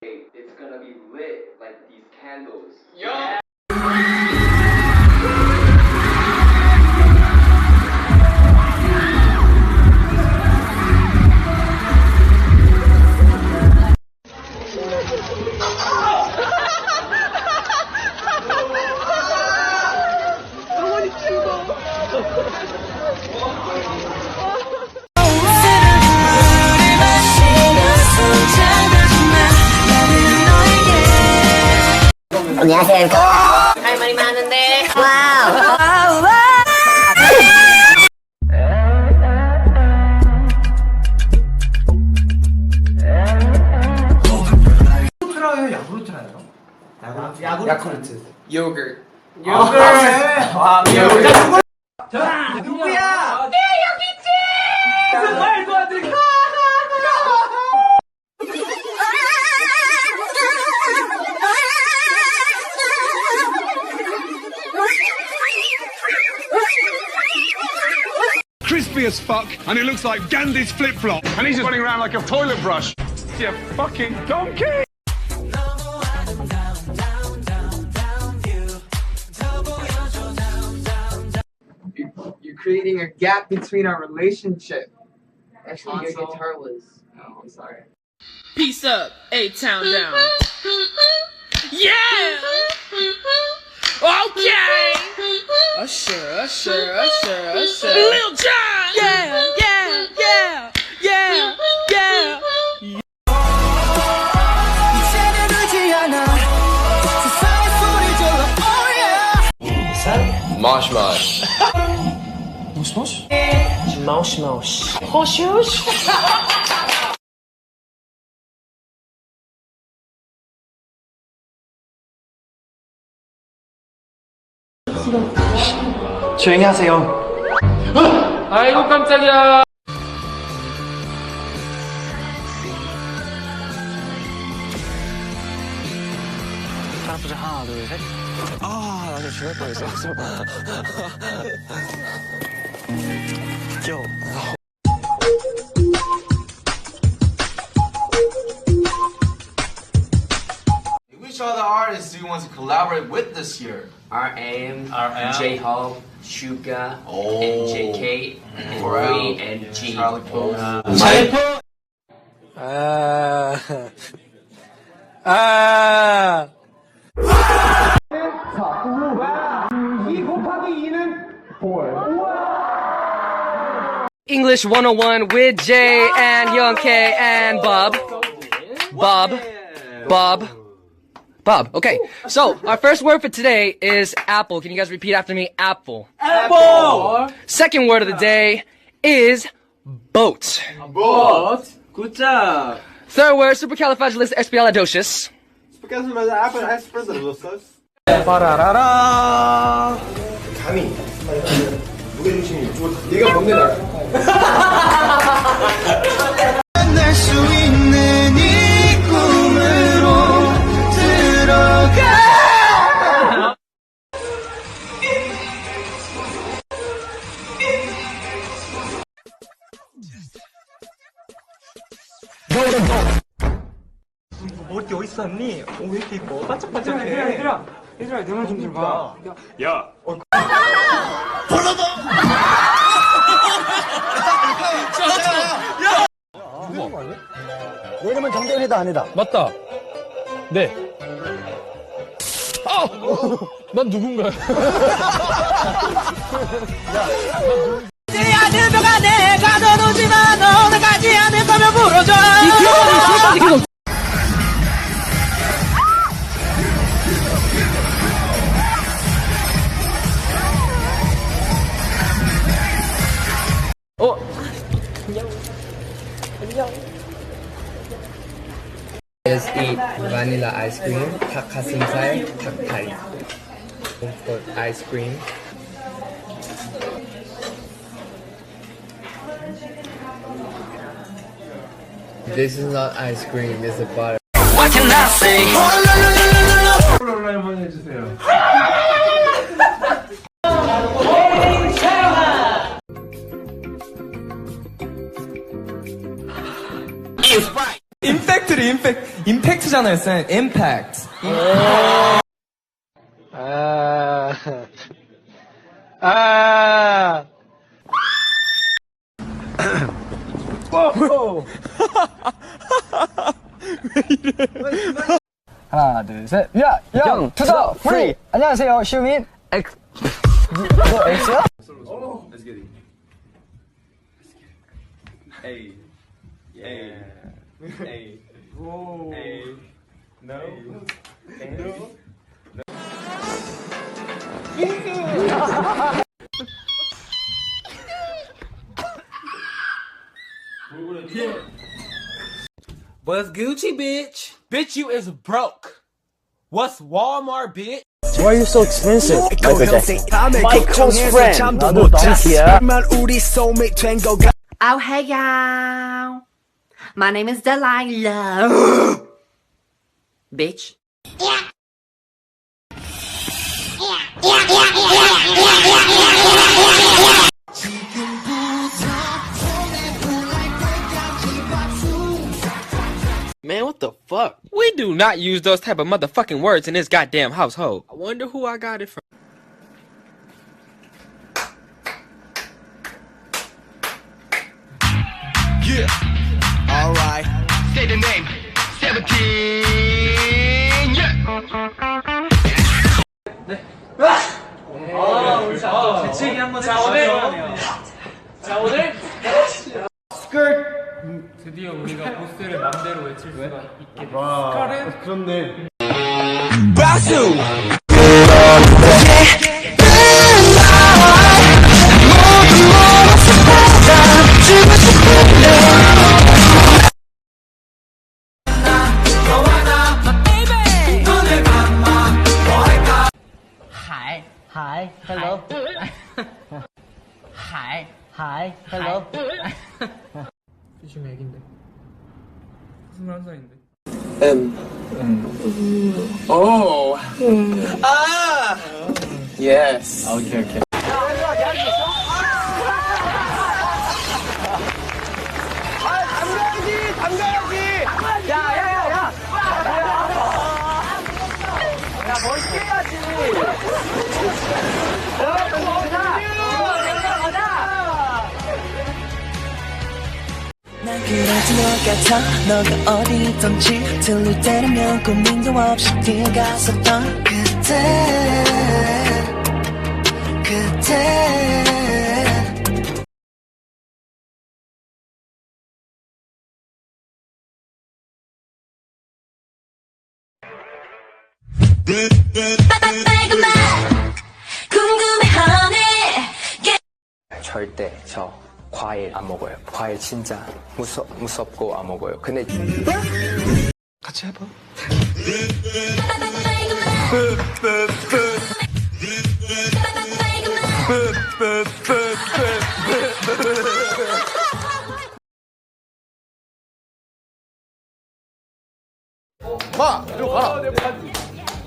It's gonna be lit like these candles. Yeah. 안녕하세요. 할 말이 많은데. 와우. 야구르트라요? 야구르트라요? 야쿠르트. 요거트. 와, 요거트. 누구야? 네, 여기 있지. 말도 안 돼. Crispy as fuck, and it looks like Gandhi's flip-flop, and he's just running around like a toilet brush. You fucking donkey! You're creating a gap between our relationship. Actually, your guitar was. Oh, I'm sorry. Peace up, A-Town down. Yeah! Okay! Usher. Lil Jon! Yeah! Mosh mosh. 조용히 하세요. 아이고 깜짝이야. 하나, 둘, 셋. 아, 나 좀 죽을 뻔했어. 귀여워. Which other artists do you want to collaborate with this year? RM, J-Hope, Suga, Oh. and JK, and Pharrell, Louis, and G. Charlie Puth. English 101 with Jay and Young K and Bob. Okay, so our first word for today is apple. Can you guys repeat after me? Apple. Apple. Second word of the day is boat. Boat. Good job. Third word, supercalifragilisticexpialidocious. 빠라라라. 감히 무게중심이 이쪽으로 네가 뭔데 날. 낼수 있는 이 꿈으로 들어가. 머리 어디 있었니? 왜 이렇게 뭐 반짝반짝해? 얘들아 내 말 좀 들어봐. 야! 내 이름은 정대현이다 아니다. 맞다. 네. 아! 난 누군가요? Just eat vanilla ice cream, 닭가슴살, 닭다리. For ice cream. This is not ice cream, it's a butter. What can I say? 한번 해주세요. In fact, 스틸이 임팩트잖아요, 쌤. 임팩트. 하나, 둘, 셋. 야, 영, 투더, 프리. 안녕하세요, 슈민. 너 X야? What's Gucci, bitch? Bitch, you is broke. What's Walmart, bitch? Why are you so expensive? Michael Jackson. Michael's friend. 나도 나이키야. Oh, hey, y'all. My name is Delilah. Bitch. Man, what the fuck? We do not use those type of motherfucking words in this goddamn household. I wonder who I got it from. Yeah. All right. Say the name. 17. Yeah. 재채기 한번 해보세요. 자, 오늘 드디어 우리가 보스를 맘대로 외칠 수가 있게 됐어. 그렇네. 바수. Hi, hello. Hi, hello. 지금 애긴데. 21살인데. Oh. Yes. Okay. 난 그래도 너 같아 너가 어디 있던지 들릴 때라면 고민도 없이 뛰어갔었던 그때 절대 저 과일 안 먹어요. 과일 진짜 무섭고 안 먹어요. 근데 같이 해봐. 마! 이리 가라.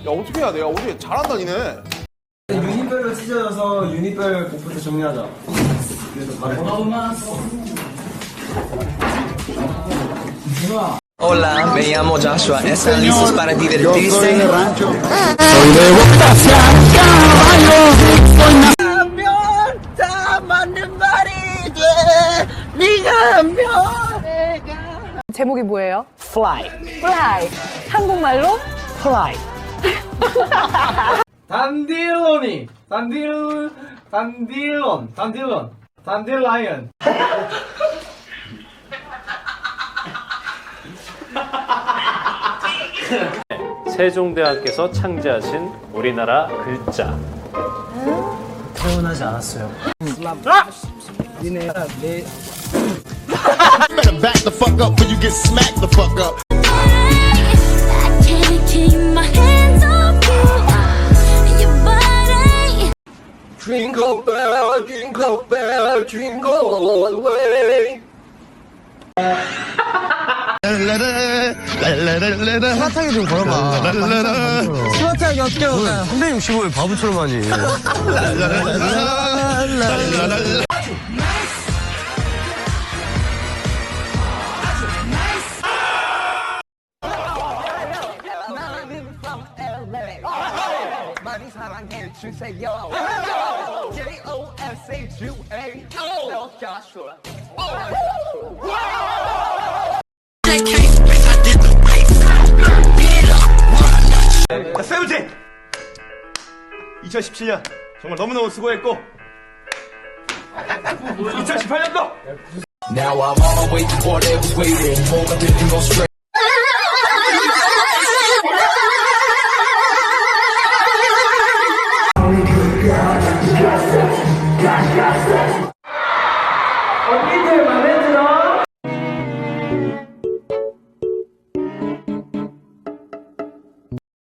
야, 어떻게 해야 돼? 야, 어떻게 잘한다, 니네. 유닛별로 찢어져서 유닛별 곡부터 정리하자. Hola, me llamo Joshua. ¿Están listos para divertirse? Soy de Bocacia, caballo. 하면 다 맞는 말이 돼. 네가 하면 제목이 뭐예요? Fly. Fly. 한국말로? Fly. 단딜라이언. 세종대왕께서 창제하신 우리나라 글자. 태어나지 않았어요. 니네 내 Better back the fuck up before you get smacked the fuck up. I can't keep my hands off your body. Jingle bell, jingle bell, jingle all the way. 스마트하게 좀 걸어봐. 스마트하게 어떻게 걸어요? 365일 바보처럼 하니. 사랑해주세요. J-O-S-H-U-A. Joshua. 자, 세븐틴! 2017년 정말 너무너무 수고했고 2018년도 Now I'm always whatever waiting, more than you go straight.